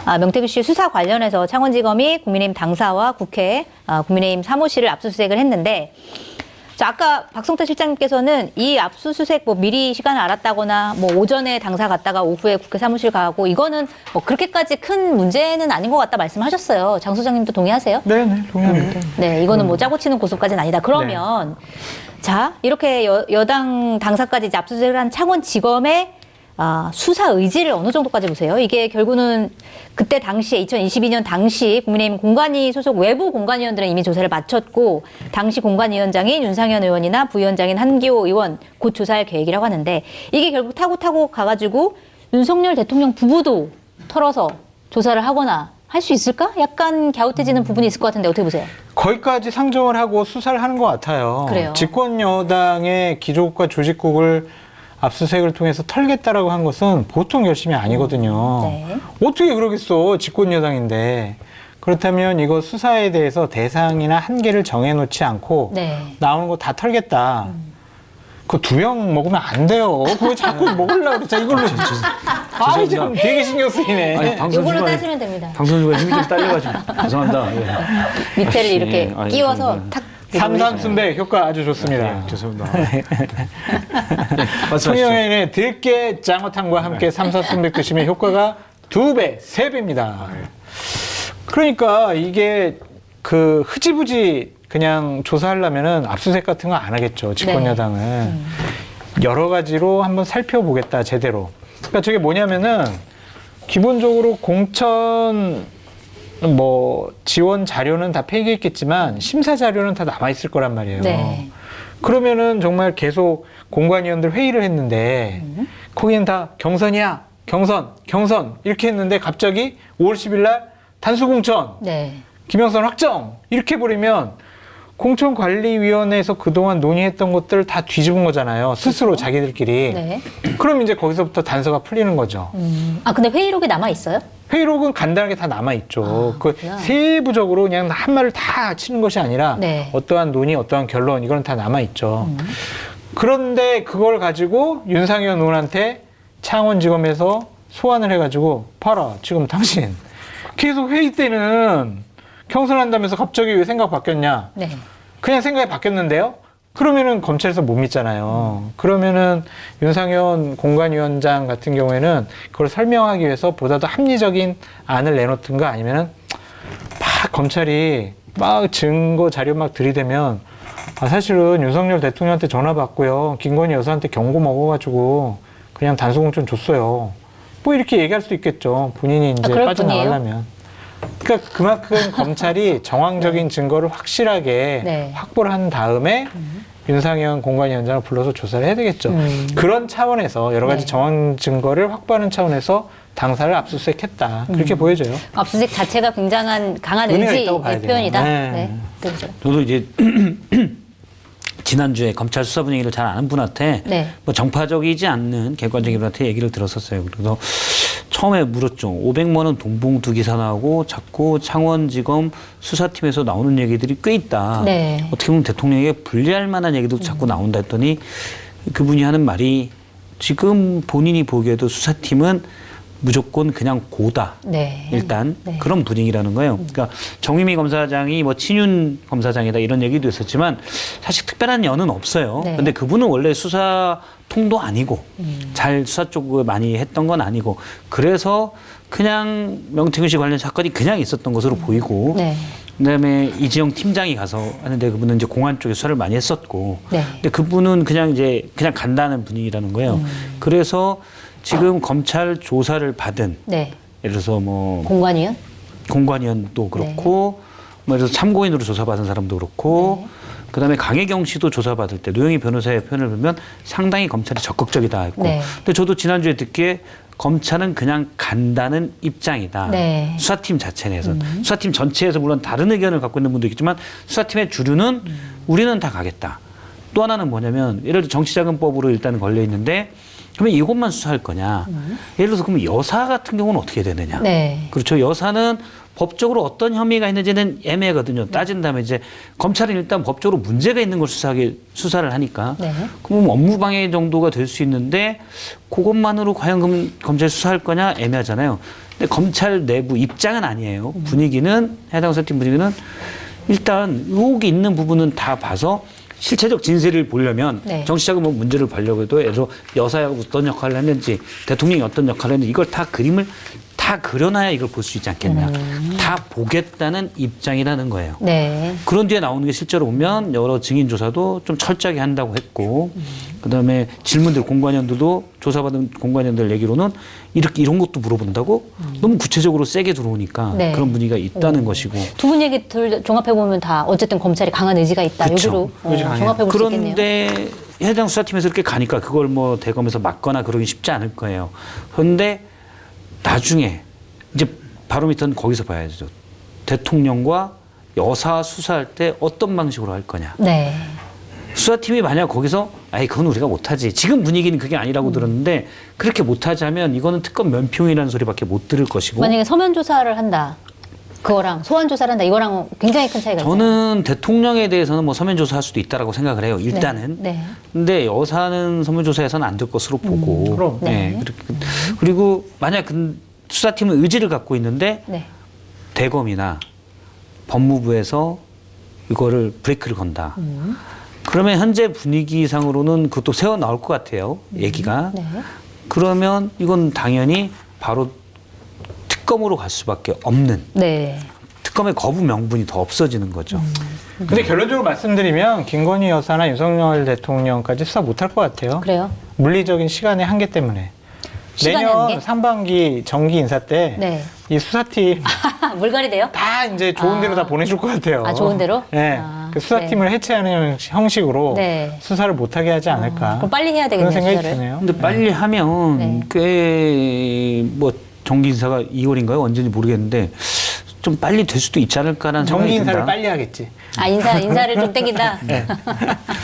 명태균 씨 수사 관련해서 창원지검이 국민의힘 당사와 국회, 국민의힘 사무실을 압수수색을 했는데, 자, 아까 박성태 실장님께서는 이 압수수색 뭐 미리 시간을 알았다거나 뭐 오전에 당사 갔다가 오후에 국회 사무실 가고 이거는 뭐 그렇게까지 큰 문제는 아닌 것 같다 말씀하셨어요. 장 소장님도 동의하세요? 네, 동의합니다. 네, 이거는 뭐 짜고 치는 고소까지는 아니다. 그러면 자, 이렇게 여당 당사까지 이제 압수수색을 한 창원지검의 수사 의지를 어느 정도까지 보세요? 이게 결국은 그때 당시에 2022년 당시 국민의힘 공관위 소속 외부 공관위원들은 이미 조사를 마쳤고 당시 공관위원장인 윤상현 의원이나 부위원장인 한기호 의원 곧 조사할 계획이라고 하는데 이게 결국 타고 가가지고 윤석열 대통령 부부도 털어서 조사를 하거나 할 수 있을까? 약간 갸웃해지는 부분이 있을 것 같은데 어떻게 보세요? 거기까지 상정을 하고 수사를 하는 것 같아요. 그래요. 집권 여당의 기조국과 조직국을 압수수색을 통해서 털겠다라고 한 것은 보통 결심이 아니거든요. 네. 어떻게 그러겠어, 집권 여당인데. 그렇다면 이거 수사에 대해서 대상이나 한계를 정해놓지 않고 네. 나오는 거 다 털겠다. 그거 2병 먹으면 안 돼요. 그거 자꾸 먹으려고 그러자 이걸로. 아, 지금 되게 신경 쓰이네. 아니, 방송 이걸로 중간에 따지면 됩니다. 방송 중간에 힘이 좀 딸려가지고 죄송합니다. 예. 밑에를 이렇게 아니, 끼워서 그러니까. 탁. 삼삼순배 효과 아주 좋습니다. 예, 죄송합니다. 청년의 들깨 장어탕과 함께 삼사순백 드시면 효과가 2배, 3배입니다. 그러니까 이게 그 흐지부지 그냥 조사하려면은 압수수색 같은 거 안 하겠죠. 집권 여당은. 여러 가지로 한번 살펴보겠다, 제대로. 그러니까 저게 뭐냐면은 기본적으로 공천 뭐 지원 자료는 다 폐기했겠지만 심사 자료는 다 남아 있을 거란 말이에요. 네. 그러면은 정말 계속 공관위원들 회의를 했는데 거기는 다 경선이야, 경선 이렇게 했는데 갑자기 5월 10일 날 단수공천, 네. 김영선 확정 이렇게 버리면 공천관리위원회에서 그동안 논의했던 것들 다 뒤집은 거잖아요. 스스로 그렇죠. 자기들끼리. 네. 그럼 이제 거기서부터 단서가 풀리는 거죠. 근데 회의록이 남아 있어요? 회의록은 간단하게 다 남아있죠. 그 그렇구나. 세부적으로 그냥 한 말을 다 치는 것이 아니라 네. 어떠한 논의, 어떠한 결론 이건 다 남아있죠. 그런데 그걸 가지고 윤상현 의원한테 창원지검에서 소환을 해가지고 봐라, 지금 당신 계속 회의 때는 경선한다면서 갑자기 왜 생각 바뀌었냐. 네. 그냥 생각이 바뀌었는데요. 그러면은 검찰에서 못 믿잖아요. 그러면은 윤상현 공관위원장 같은 경우에는 그걸 설명하기 위해서 보다 더 합리적인 안을 내놓든가 아니면은 막 검찰이 막 증거 자료 막 들이대면 사실은 윤석열 대통령한테 전화 받고요. 김건희 여사한테 경고 먹어가지고 그냥 단수공천 줬어요. 뭐 이렇게 얘기할 수도 있겠죠. 본인이 이제 그럴 빠져나가려면. 그러니까 그만큼 검찰이 정황적인 증거를 확실하게 네. 확보를 한 다음에 윤상현 공관위원장을 불러서 조사를 해야 되겠죠. 그런 차원에서 여러 가지 네. 정황 증거를 확보하는 차원에서 당사를 압수수색했다. 그렇게 보여져요. 압수수색 자체가 굉장한 강한 의미가 의지의 있다고 봐야 돼요. 표현이다. 네. 네. 그렇죠. 저도 이제 지난주에 검찰 수사 분위기를 잘 아는 분한테 네. 뭐 정파적이지 않는 객관적인 분한테 얘기를 들었었어요. 그래서 처음에 물었죠. 500만 원 돈봉투 기사 나오고 자꾸 창원지검 수사팀에서 나오는 얘기들이 꽤 있다. 네. 어떻게 보면 대통령에게 불리할 만한 얘기도 자꾸 나온다 했더니 그분이 하는 말이 지금 본인이 보기에도 수사팀은 무조건 그냥 고다. 네. 일단 네. 그런 분위기라는 거예요. 그러니까 정유미 검사장이 뭐 친윤 검사장이다 이런 얘기도 있었지만 사실 특별한 연은 없어요. 네. 근데 그분은 원래 수사 통도 아니고 잘 수사 쪽을 많이 했던 건 아니고 그래서 그냥 명태균 씨 관련 사건이 그냥 있었던 것으로 보이고 네. 그다음에 이지영 팀장이 가서 하는데 그분은 이제 공안 쪽에 수사를 많이 했었고 네. 근데 그분은 그냥 간다는 분위기라는 거예요. 그래서 지금 검찰 조사를 받은 네. 예를 들어서 뭐 공관위원? 공관위원도 그렇고 뭐 예를 들어서 참고인으로 조사받은 사람도 그렇고 그다음에 강혜경 씨도 조사받을 때 노영희 변호사의 표현을 보면 상당히 검찰이 적극적이다 했고 네. 근데 저도 지난주에 듣기에 검찰은 그냥 간다는 입장이다. 네. 수사팀 자체 내에서 수사팀 전체에서 물론 다른 의견을 갖고 있는 분도 있겠지만 수사팀의 주류는 우리는 다 가겠다. 또 하나는 뭐냐면 예를 들어 정치자금법으로 일단 걸려 있는데 그러면 이것만 수사할 거냐. 예를 들어서 그러면 여사 같은 경우는 어떻게 되느냐. 네. 그렇죠. 여사는 법적으로 어떤 혐의가 있는지는 애매하거든요. 따진다면 이제 검찰은 일단 법적으로 문제가 있는 걸 수사를 하니까. 네. 그럼 업무방해 정도가 될 수 있는데 그것만으로 과연 그럼 검찰이 수사할 거냐 애매하잖아요. 근데 검찰 내부 입장은 아니에요. 분위기는 해당 수사팀 분위기는 일단 의혹이 있는 부분은 다 봐서 실체적 진실을 보려면 네. 정치자금 문제를 보려고 해도 예를 들어 여사가 어떤 역할을 했는지 대통령이 어떤 역할을 했는지 이걸 다 그림을 다 그려놔야 이걸 볼 수 있지 않겠냐. 다 보겠다는 입장이라는 거예요. 네. 그런 뒤에 나오는 게 실제로 보면 여러 증인 조사도 좀 철저하게 한다고 했고 그다음에 질문들 공관위원들도 조사받은 공관위원들 얘기로는 이렇게 이런 것도 물어본다고 너무 구체적으로 세게 들어오니까 네. 그런 분위기가 있다는 것이고 두 분 얘기 종합해 보면 다 어쨌든 검찰이 강한 의지가 있다. 그쵸. 여기로 의지가 강해요. 종합해 볼 수 있겠네요. 그런데 해당 수사팀에서 이렇게 가니까 그걸 뭐 대검에서 막거나 그러기 쉽지 않을 거예요. 그런데 나중에 이제 바로 밑은 거기서 봐야죠. 대통령과 여사 수사할 때 어떤 방식으로 할 거냐. 네. 수사팀이 만약 거기서 아이 그건 우리가 못하지. 지금 분위기는 그게 아니라고 들었는데 그렇게 못하자면 이거는 특검 면평이라는 소리밖에 못 들을 것이고. 만약에 서면 조사를 한다. 그거랑 소환 조사를 한다. 이거랑 굉장히 큰 차이가 있어요. 저는 대통령에 대해서는 뭐 서면 조사할 수도 있다라고 생각을 해요. 일단은. 네. 근데 여사는 서면 조사에서는 안 될 것으로 보고. 그럼. 네. 그리고 만약 수사팀은 의지를 갖고 있는데 네. 대검이나 법무부에서 이거를 브레이크를 건다. 그러면 현재 분위기상으로는 그것도 새어 나올 것 같아요. 얘기가. 네. 그러면 이건 당연히 바로 특검으로 갈 수밖에 없는 네. 특검의 거부 명분이 더 없어지는 거죠. 근데 결론적으로 말씀드리면 김건희 여사나 윤석열 대통령까지 수사 못할 것 같아요. 그래요? 물리적인 시간의 한계 때문에. 시간의 내년 한계? 상반기 정기 인사 때 이 네. 수사팀 물갈이 돼요? 다 이제 좋은 데로 다 보내줄 것 같아요. 아, 좋은 데로? 네. 아, 그 수사팀을 해체하는 형식으로 네. 수사를 못하게 하지 않을까. 그럼 빨리 해야 그런 되겠네요. 생각이 수사를. 드네요. 근데 빨리 하면 네. 꽤 뭐 정기 인사가 2월인가요? 언제인지 모르겠는데 좀 빨리 될 수도 있지 않을까라는 정기 생각이 인사를 든다. 빨리 하겠지. 아, 인사를 좀 땡긴다? 네.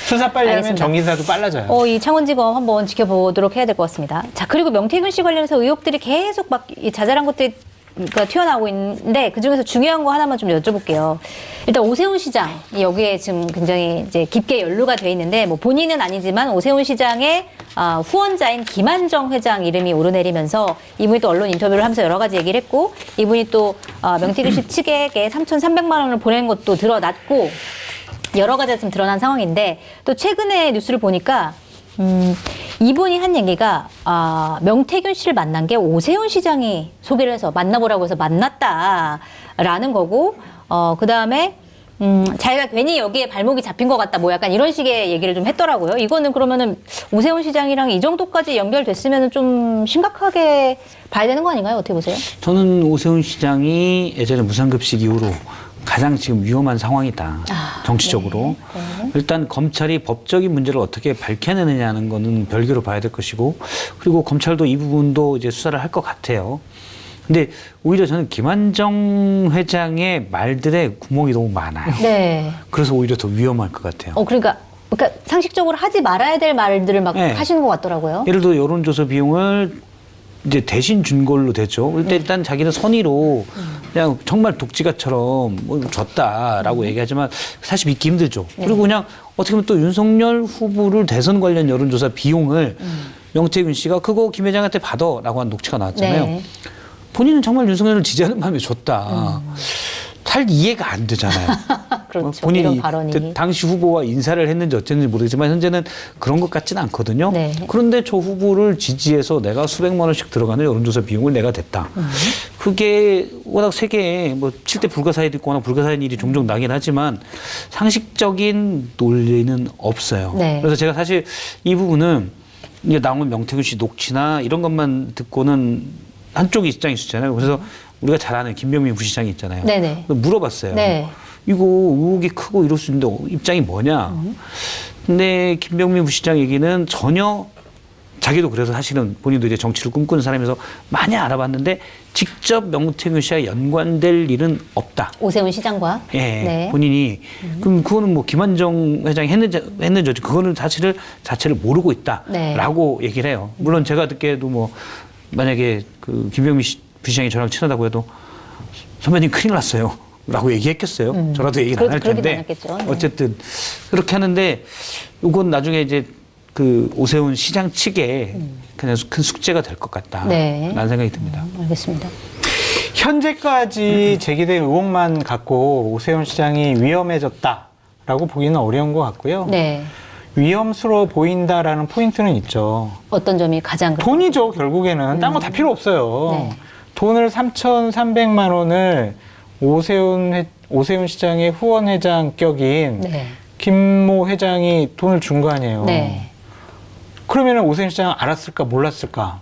수사 빨리 하면 알겠습니다. 정기 인사도 빨라져요. 이 창원지검 한번 지켜보도록 해야 될 것 같습니다. 자, 그리고 명태균 씨 관련해서 의혹들이 계속 막 이 자잘한 것들이 튀어나오고 있는데 그중에서 중요한 거 하나만 좀 여쭤볼게요. 일단 오세훈 시장 여기에 지금 굉장히 이제 깊게 연루가 돼 있는데 뭐 본인은 아니지만 오세훈 시장의 후원자인 김한정 회장 이름이 오르내리면서 이분이 또 언론 인터뷰를 하면서 여러 가지 얘기를 했고 이분이 또 명태균 씨 측에게 3,300만 원을 보낸 것도 드러났고 여러 가지가 좀 드러난 상황인데 또 최근에 뉴스를 보니까 이분이 한 얘기가 명태균 씨를 만난 게 오세훈 시장이 소개를 해서 만나보라고 해서 만났다라는 거고 그다음에 자기가 괜히 여기에 발목이 잡힌 것 같다 뭐 약간 이런 식의 얘기를 좀 했더라고요. 이거는 그러면은 오세훈 시장이랑 이 정도까지 연결됐으면 좀 심각하게 봐야 되는 거 아닌가요? 어떻게 보세요? 저는 오세훈 시장이 예전에 무상급식 이후로 가장 지금 위험한 상황이다. 정치적으로. 네. 일단 검찰이 법적인 문제를 어떻게 밝혀내느냐는 거는 별개로 봐야 될 것이고 그리고 검찰도 이 부분도 이제 수사를 할 것 같아요. 근데 오히려 저는 김한정 회장의 말들에 구멍이 너무 많아요. 네. 그래서 오히려 더 위험할 것 같아요. 그러니까 상식적으로 하지 말아야 될 말들을 막 네. 하시는 것 같더라고요. 예를 들어 여론조사 비용을 이제 대신 준 걸로 됐죠. 그때 일단 자기는 선의로 그냥 정말 독지가처럼 뭐 줬다라고 얘기하지만 사실 믿기 힘들죠. 그리고 그냥 어떻게 보면 또 윤석열 후보를 대선 관련 여론조사 비용을 명태균 씨가 그거 김 회장한테 받아라고 한 녹취가 나왔잖아요. 네. 본인은 정말 윤석열을 지지하는 마음에 줬다. 잘 이해가 안 되잖아요. 그렇죠. 본인이 이런 발언이. 당시 후보와 인사를 했는지 어쨌는지 모르겠지만 현재는 그런 것 같지는 않거든요. 네. 그런데 저 후보를 지지해서 내가 수백만 원씩 들어가는 여론조사 비용을 내가 댔다. 그게 워낙 세계에 뭐 7대 불가사의도 있고 워낙 불가사의인 일이 종종 나긴 하지만 상식적인 논리는 없어요. 네. 그래서 제가 사실 이 부분은 이게 나온 명태균 씨 녹취나 이런 것만 듣고는 한쪽 입장이 있었잖아요. 그래서 우리가 잘 아는 김병민 부시장이 있잖아요. 네네. 물어봤어요. 네. 이거 의혹이 크고 이럴 수 있는데 입장이 뭐냐. 근데 김병민 부시장 얘기는 전혀 자기도 그래서 사실은 본인도 이제 정치를 꿈꾸는 사람이라서 많이 알아봤는데 직접 명태균 씨와 연관될 일은 없다. 오세훈 시장과. 예, 네. 본인이 그럼 그거는 뭐 김한정 회장이 했는지 그거는 자체를 모르고 있다라고 얘기를 해요. 물론 제가 듣기에도 뭐 만약에 그 김병민 부시장이 저랑 친하다고 해도 선배님 큰일 났어요. 라고 얘기했겠어요. 저라도 얘기를 안 할 텐데. 네. 어쨌든 그렇게 하는데 이건 나중에 이제 그 오세훈 시장 측에 그냥 큰 숙제가 될 것 같다라는 네. 생각이 듭니다. 알겠습니다. 현재까지 제기된 의혹만 갖고 오세훈 시장이 위험해졌다라고 보기는 어려운 것 같고요. 네. 위험스러워 보인다라는 포인트는 있죠. 어떤 점이 가장 돈이죠, 결국에는. 딴 거 다 필요 없어요. 네. 돈을 3,300만 원을 오세훈 시장의 후원 회장 격인 네. 김모 회장이 돈을 준 거 아니에요. 네. 그러면 오세훈 시장은 알았을까, 몰랐을까?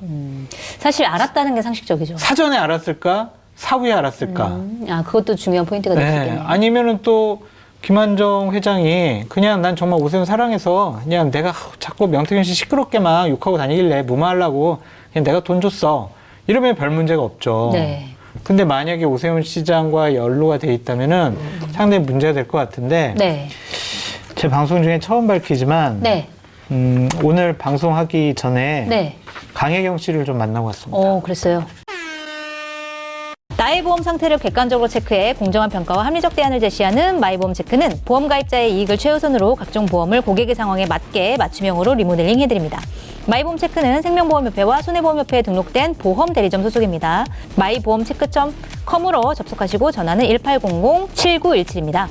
사실 알았다는 게 상식적이죠. 사전에 알았을까, 사후에 알았을까? 아, 그것도 중요한 포인트가 될 수 네. 있겠네요. 아니면은 또 김한정 회장이 그냥 난 정말 오세훈 사랑해서 그냥 내가 자꾸 명태균 씨 시끄럽게 막 욕하고 다니길래 무마하려고 그냥 내가 돈 줬어. 이러면 별 문제가 없죠. 네. 근데 만약에 오세훈 시장과 연루가 돼 있다면은 상당히 문제가 될 것 같은데 네. 제 방송 중에 처음 밝히지만 네. 오늘 방송하기 전에 네. 강혜경 씨를 좀 만나고 왔습니다. 그랬어요. 나의 보험 상태를 객관적으로 체크해 공정한 평가와 합리적 대안을 제시하는 마이보험 체크는 보험 가입자의 이익을 최우선으로 각종 보험을 고객의 상황에 맞게 맞춤형으로 리모델링 해드립니다. 마이보험 체크는 생명보험협회와 손해보험협회에 등록된 보험 대리점 소속입니다. 마이보험체크.com으로 접속하시고 전화는 1800-7917입니다.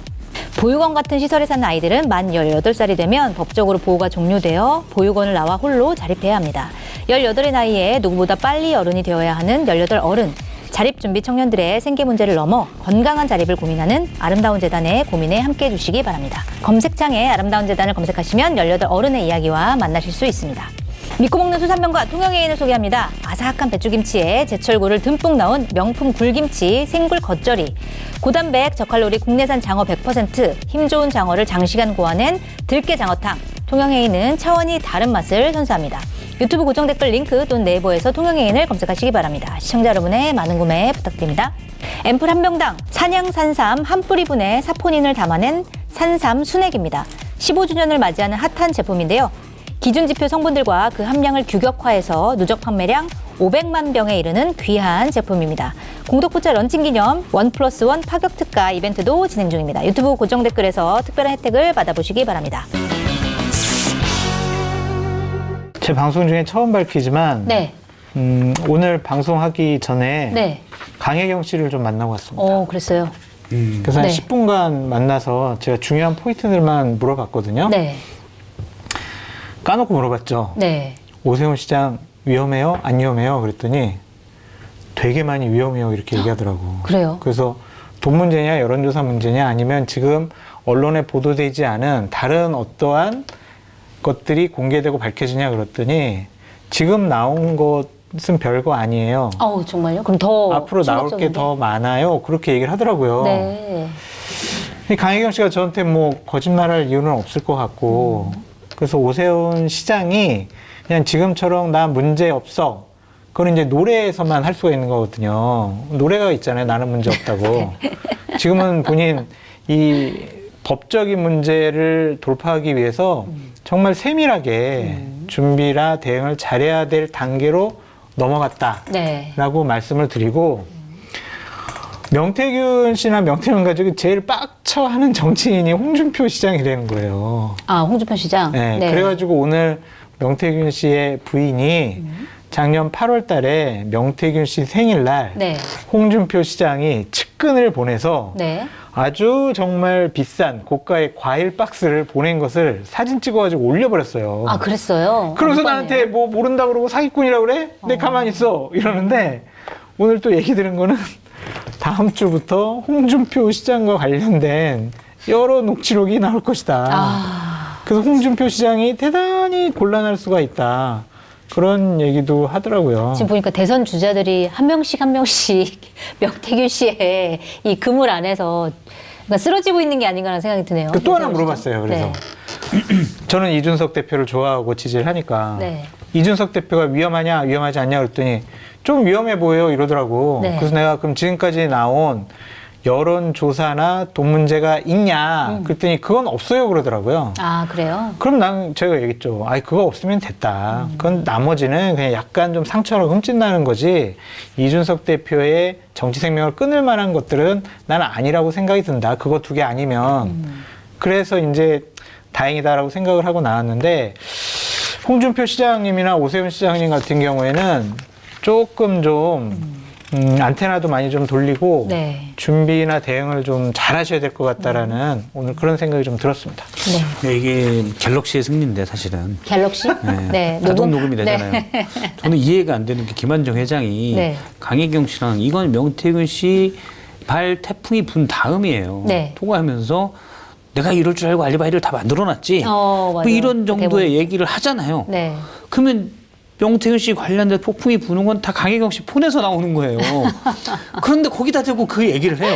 보육원 같은 시설에 사는 아이들은 만 18살이 되면 법적으로 보호가 종료되어 보육원을 나와 홀로 자립해야 합니다. 18의 나이에 누구보다 빨리 어른이 되어야 하는 18 어른, 자립준비 청년들의 생계 문제를 넘어 건강한 자립을 고민하는 아름다운 재단의 고민에 함께해 주시기 바랍니다. 검색창에 아름다운 재단을 검색하시면 18 어른의 이야기와 만나실 수 있습니다. 믿고 먹는 수산명과 통영해인을 소개합니다. 아삭한 배추김치에 제철굴을 듬뿍 넣은 명품 굴김치 생굴 겉절이, 고단백 저칼로리 국내산 장어 100%, 힘 좋은 장어를 장시간 고아낸 들깨 장어탕, 통영해인은 차원이 다른 맛을 선사합니다. 유튜브 고정 댓글 링크 또는 네이버에서 통영해인을 검색하시기 바랍니다. 시청자 여러분의 많은 구매 부탁드립니다. 앰플 한 병당 산양 산삼 한 뿌리분의 사포닌을 담아낸 산삼 순액입니다. 15주년을 맞이하는 핫한 제품인데요. 기준 지표 성분들과 그 함량을 규격화해서 누적 판매량 500만 병에 이르는 귀한 제품입니다. 공덕포차 런칭 기념 1+1 파격 특가 이벤트도 진행 중입니다. 유튜브 고정 댓글에서 특별한 혜택을 받아보시기 바랍니다. 제 방송 중에 처음 밝히지만 네. 오늘 방송하기 전에 네. 강혜경 씨를 좀 만나고 왔습니다. 그랬어요. 그래서 한 네. 10분간 만나서 제가 중요한 포인트들만 물어봤거든요. 네. 까놓고 물어봤죠. 네. 오세훈 시장 위험해요? 안 위험해요? 그랬더니 되게 많이 위험해요. 이렇게 얘기하더라고. 그래요? 그래서 돈 문제냐, 여론조사 문제냐, 아니면 지금 언론에 보도되지 않은 다른 어떠한 것들이 공개되고 밝혀지냐 그랬더니 지금 나온 것은 별거 아니에요. 정말요? 그럼 더 앞으로 나올 게 더 많아요. 그렇게 얘기를 하더라고요. 네. 이 강혜경 씨가 저한테 뭐 거짓말할 이유는 없을 것 같고 그래서 오세훈 시장이 그냥 지금처럼 나 문제 없어. 그건 이제 노래에서만 할 수가 있는 거거든요. 노래가 있잖아요. 나는 문제 없다고. 지금은 본인 이 법적인 문제를 돌파하기 위해서 정말 세밀하게 준비나 대응을 잘해야 될 단계로 넘어갔다라고 네. 말씀을 드리고 명태균 씨나 명태균 가족이 제일 빡쳐하는 정치인이 홍준표 시장이 되는 거예요. 홍준표 시장. 네, 그래가지고 오늘 명태균 씨의 부인이 작년 8월 달에 명태균 씨 생일날 네. 홍준표 시장이 측근을 보내서 네. 아주 정말 비싼 고가의 과일 박스를 보낸 것을 사진 찍어가지고 올려버렸어요. 그랬어요? 그러면서 못 나한테 봤네요. 뭐 모른다 그러고 사기꾼이라고 그래? 내 가만히 있어. 이러는데 오늘 또 얘기 들은 거는 다음 주부터 홍준표 시장과 관련된 여러 녹취록이 나올 것이다. 그래서 홍준표 시장이 대단히 곤란할 수가 있다. 그런 얘기도 하더라고요. 지금 보니까 대선 주자들이 한 명씩 명태균 씨의 이 그물 안에서 그러니까 쓰러지고 있는 게 아닌가라는 생각이 드네요. 또 하나 물어봤어요. 그래서 저는 이준석 대표를 좋아하고 지지를 하니까 네. 이준석 대표가 위험하냐 위험하지 않냐 그랬더니 좀 위험해 보여요 이러더라고. 네. 그래서 내가 그럼 지금까지 나온 여론조사나 돈 문제가 있냐 그랬더니 그건 없어요 그러더라고요. 그래요? 그럼 제가 얘기했죠. 그거 없으면 됐다. 그건 나머지는 그냥 약간 좀 상처로 흠집나는 거지. 이준석 대표의 정치 생명을 끊을 만한 것들은 나는 아니라고 생각이 든다. 그거 두 개 아니면. 그래서 이제 다행이다라고 생각을 하고 나왔는데 홍준표 시장님이나 오세훈 시장님 같은 경우에는 조금 좀 안테나도 많이 좀 돌리고 네. 준비나 대응을 좀 잘하셔야 될 것 같다라는 오늘 그런 생각이 좀 들었습니다. 네. 네, 이게 갤럭시의 승리인데 사실은. 갤럭시? 네. 자동 녹음이 되잖아요. 네. 저는 이해가 안 되는 게 김한정 회장이 네. 강혜경 씨랑 이건 명태균 씨 발 태풍이 분 다음이에요. 네. 통화하면서 내가 이럴 줄 알고 알리바이를 다 만들어놨지. 맞아요. 뭐 이런 정도의 대본. 얘기를 하잖아요. 네. 그러면 명태균 씨 관련된 폭풍이 부는 건 다 강혜경 씨 폰에서 나오는 거예요. 그런데 거기다 대고 그 얘기를 해요.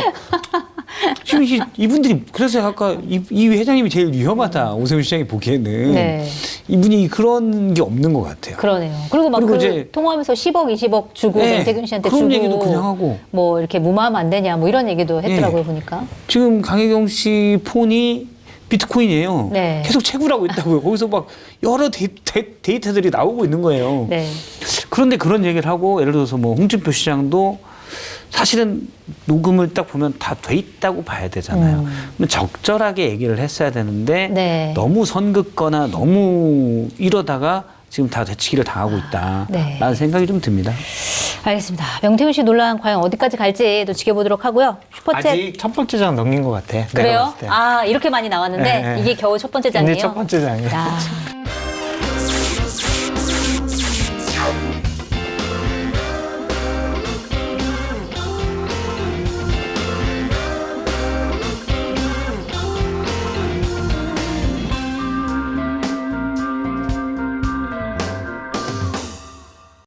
지금 이분들이 그래서 아까 이 회장님이 제일 위험하다. 오세훈 시장이 보기에는 네. 이분이 그런 게 없는 것 같아요. 그러네요. 그리고 막 그리고 그 이제 통화하면서 10억, 20억 주고 네, 명태균 씨한테 그런 주고 얘기도 그냥 하고. 뭐 이렇게 무마하면 안 되냐 뭐 이런 얘기도 했더라고요 보니까. 지금 강혜경 씨 폰이 비트코인이에요. 네. 계속 채굴하고 있다고요. 거기서 막 여러 데이터들이 나오고 있는 거예요. 네. 그런데 그런 얘기를 하고 예를 들어서 뭐 홍준표 시장도 사실은 녹음을 딱 보면 다 돼 있다고 봐야 되잖아요. 그럼 적절하게 얘기를 했어야 되는데 네. 너무 선 긋거나 너무 이러다가 지금 다 되치기를 당하고 있다라는 네. 생각이 좀 듭니다. 알겠습니다. 명태균 씨 논란 과연 어디까지 갈지 또 지켜보도록 하고요. 슈퍼챗. 아직 첫 번째 장 넘긴 것 같아. 내가 그래요? 봤을 때. 아 이렇게 많이 나왔는데 네. 이게 겨우 첫 번째 장이에요. 이제 첫 번째 장이에요. 야,